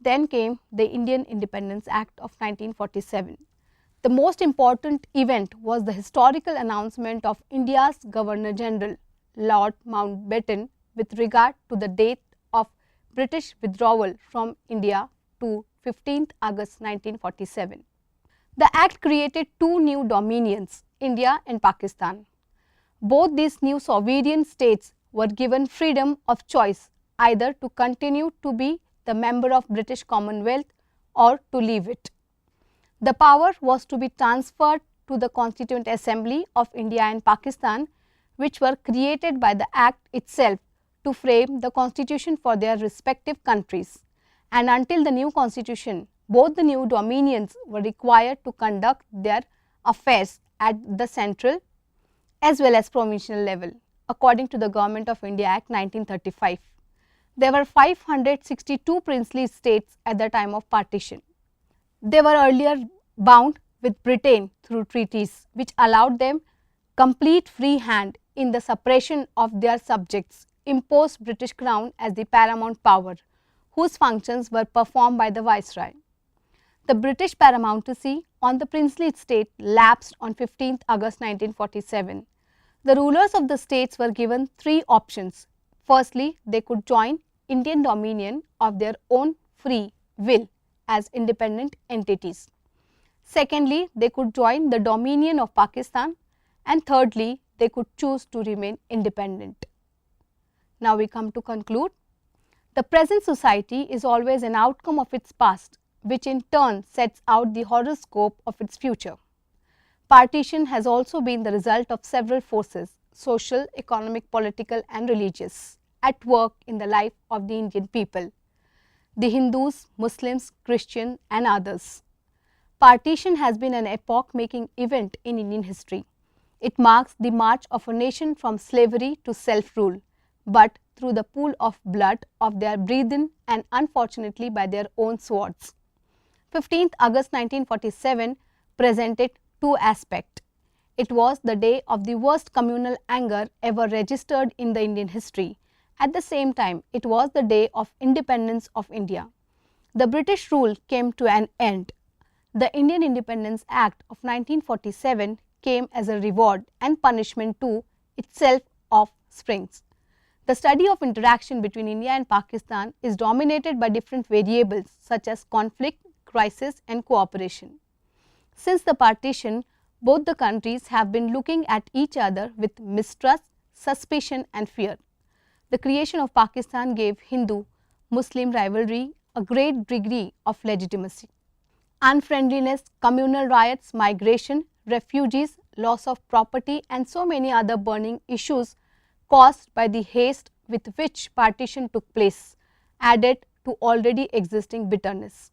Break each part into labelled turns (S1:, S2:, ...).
S1: Then came the Indian Independence Act of 1947. The most important event was the historical announcement of India's Governor General, Lord Mountbatten, with regard to the date of British withdrawal from India to 15th August 1947. The Act created two new dominions, India and Pakistan. Both these new sovereign states were given freedom of choice either to continue to be the member of British Commonwealth or to leave it. The power was to be transferred to the Constituent Assembly of India and Pakistan, which were created by the Act itself to frame the constitution for their respective countries. And until the new constitution, both the new dominions were required to conduct their affairs at the central as well as provincial level, according to the Government of India Act 1935. There were 562 princely states at the time of partition. They were earlier bound with Britain through treaties which allowed them complete free hand in the suppression of their subjects, imposed British Crown as the paramount power, whose functions were performed by the Viceroy. The British paramountcy on the princely state lapsed on 15th August 1947. The rulers of the states were given three options. Firstly, they could join Indian Dominion of their own free will as independent entities. Secondly, they could join the Dominion of Pakistan, and thirdly, they could choose to remain independent. Now we come to conclude. The present society is always an outcome of its past, which in turn sets out the horoscope of its future. Partition has also been the result of several forces, social, economic, political and religious, at work in the life of the Indian people, the Hindus, Muslims, Christians and others. Partition has been an epoch-making event in Indian history. It marks the march of a nation from slavery to self-rule, but through the pool of blood of their brethren and unfortunately by their own swords. 15th August 1947 presented two aspects. It was the day of the worst communal anger ever registered in the Indian history. At the same time, it was the day of independence of India. The British rule came to an end. The Indian Independence Act of 1947 came as a reward and punishment to itself of springs. The study of interaction between India and Pakistan is dominated by different variables such as conflict, crisis and cooperation. Since the partition, both the countries have been looking at each other with mistrust, suspicion and fear. The creation of Pakistan gave Hindu-Muslim rivalry a great degree of legitimacy. Unfriendliness, communal riots, migration, refugees, loss of property and so many other burning issues caused by the haste with which partition took place added to already existing bitterness.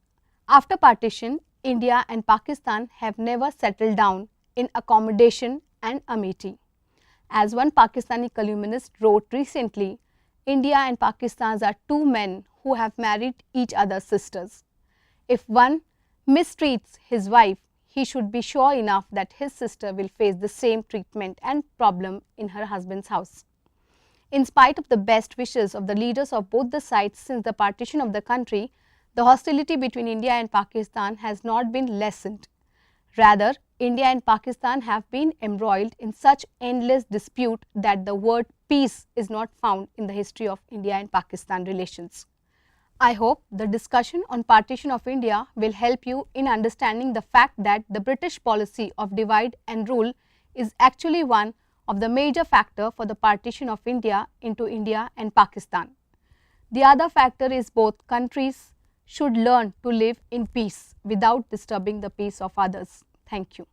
S1: After partition, India and Pakistan have never settled down in accommodation and amity. As one Pakistani columnist wrote recently, India and Pakistan are two men who have married each other's sisters. If one mistreats his wife, he should be sure enough that his sister will face the same treatment and problem in her husband's house. In spite of the best wishes of the leaders of both the sides since the partition of the country, the hostility between India and Pakistan has not been lessened. Rather, India and Pakistan have been embroiled in such endless dispute that the word peace is not found in the history of India and Pakistan relations. I hope the discussion on partition of India will help you in understanding the fact that the British policy of divide and rule is actually one of the major factor for the partition of India into India and Pakistan. The other factor is both countries should learn to live in peace without disturbing the peace of others. Thank you.